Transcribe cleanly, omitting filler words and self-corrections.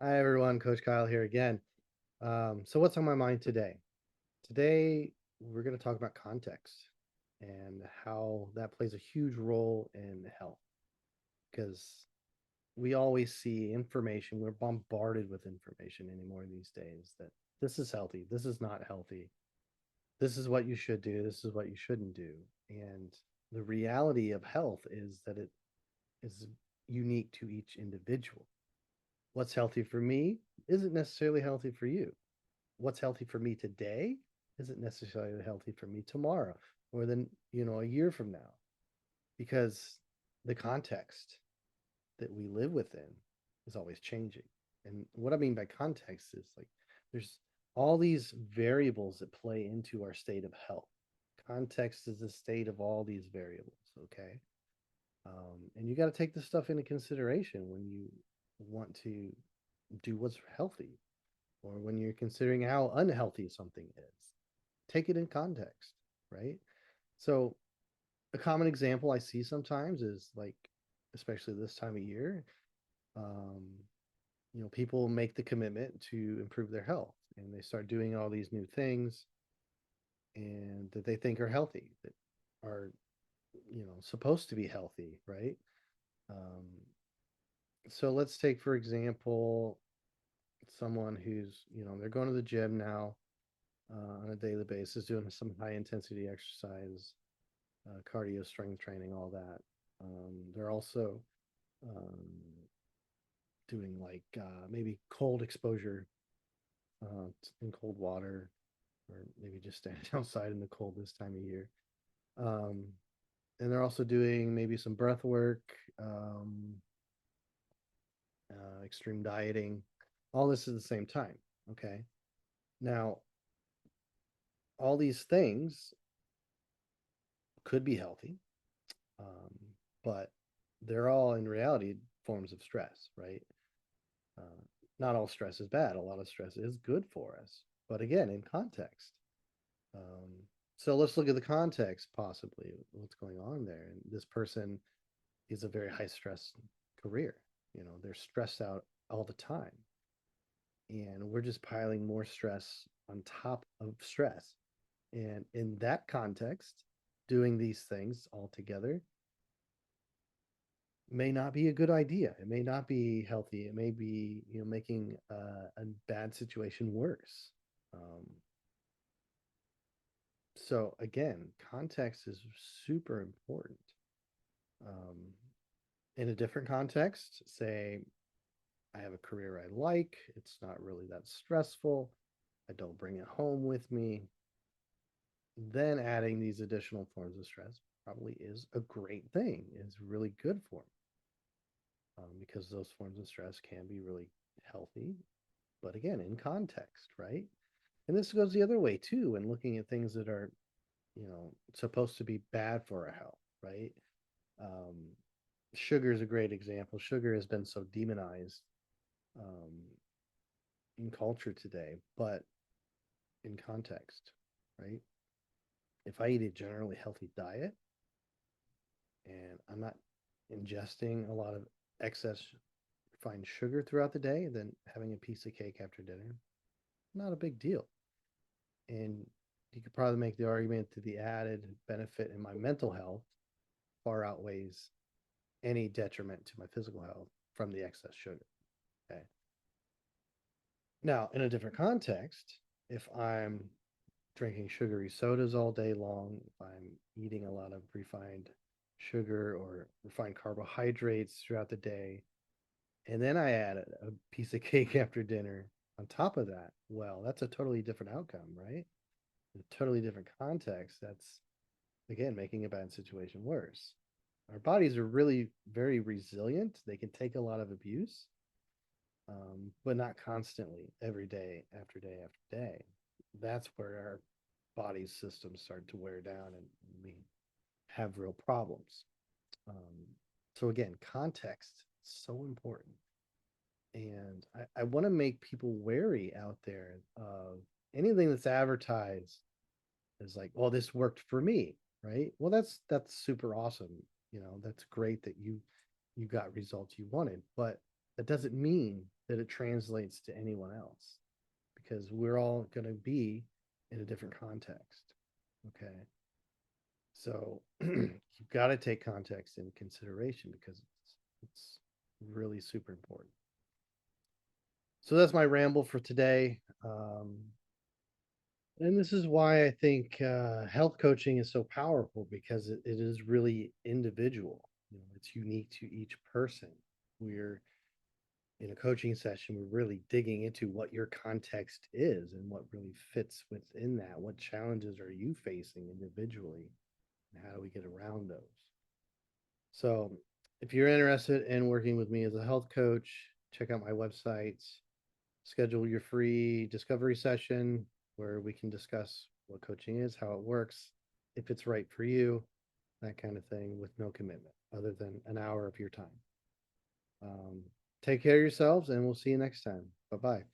Hi everyone, Coach Kyle here again. So what's on my mind today? Today we're going to talk about context and how that plays a huge role in health because we always see information. We're bombarded with information anymore these days that this is healthy, this is not healthy, this is what you should do, this is what you shouldn't do. And the reality of health is that it is unique to each individual. What's healthy for me isn't necessarily healthy for you. What's healthy for me today isn't necessarily healthy for me tomorrow or then, a year from now, because the context that we live within is always changing. And what I mean by context is like there's all these variables that play into our state of health. Context is the state of all these variables, okay? And you got to take this stuff into consideration when you want to do what's healthy or when you're considering how unhealthy something is. Take it in context, right? So, a common example I see sometimes is like, especially this time of year, um, people make the commitment to improve their health and they start doing all these new things and that they think are healthy, that are, supposed to be healthy, right? Um, so let's take, for example, someone who's, they're going to the gym now on a daily basis, doing some high intensity exercise, cardio, strength training, all that. They're also um, doing like maybe cold exposure in cold water, or maybe just standing outside in the cold this time of year. Um, and they're also doing maybe some breath work, extreme dieting, all this at the same time. Okay. Now, all these things could be healthy, um, but they're all in reality forms of stress, right? Uh, Not all stress is bad. A lot of stress is good for us, but again, in context. Um, so let's look at the context, possibly what's going on there. And this person is a very high stress career. They're stressed out all the time, and we're just piling more stress on top of stress. And in that context, doing these things all together may not be a good idea. It may not be healthy. It may be, making a bad situation worse. Um, so again, context is super important. Um, in a different context, say I have a career I like. It's not really that stressful. I don't bring it home with me. Then adding these additional forms of stress probably is a great thing. It's really good for me, because those forms of stress can be really healthy, but again, in context, right? And this goes the other way too, when looking at things that are, supposed to be bad for our health, right? Um, Sugar is a great example. Sugar has been so demonized um, in culture today, but in context, right? If I eat a generally healthy diet and I'm not ingesting a lot of excess refined sugar throughout the day, then having a piece of cake after dinner, not a big deal. And you could probably make the argument that the added benefit in my mental health far outweighs any detriment to my physical health from the excess sugar. Okay. Now, in a different context, if I'm drinking sugary sodas all day long, if I'm eating a lot of refined sugar or refined carbohydrates throughout the day, and then I add a piece of cake after dinner on top of that, well, that's a totally different outcome, right? A totally different context. That's, again, making a bad situation worse. Our bodies are really very resilient. They can take a lot of abuse, but not constantly, every day after day after day. That's where our body systems start to wear down and we have real problems. Um, so again, context is so important. And I want to make people wary out there of anything that's advertised as like, well, this worked for me, right? Well, that's super awesome. That's great that you got results you wanted, but that doesn't mean that it translates to anyone else, because we're all going to be in a different context. Okay. So you've got to take context in consideration because it's really super important. So that's my ramble for today. And this is why I think health coaching is so powerful, because it is really individual. You know, it's unique to each person. We're in a coaching session, we're really digging into what your context is and what really fits within that. What challenges are you facing individually, and how do we get around those? So, if you're interested in working with me as a health coach, check out my websites, schedule your free discovery session where we can discuss what coaching is, how it works, if it's right for you, that kind of thing, with no commitment other than an hour of your time. Um, Take care of yourselves, and we'll see you next time. Bye bye.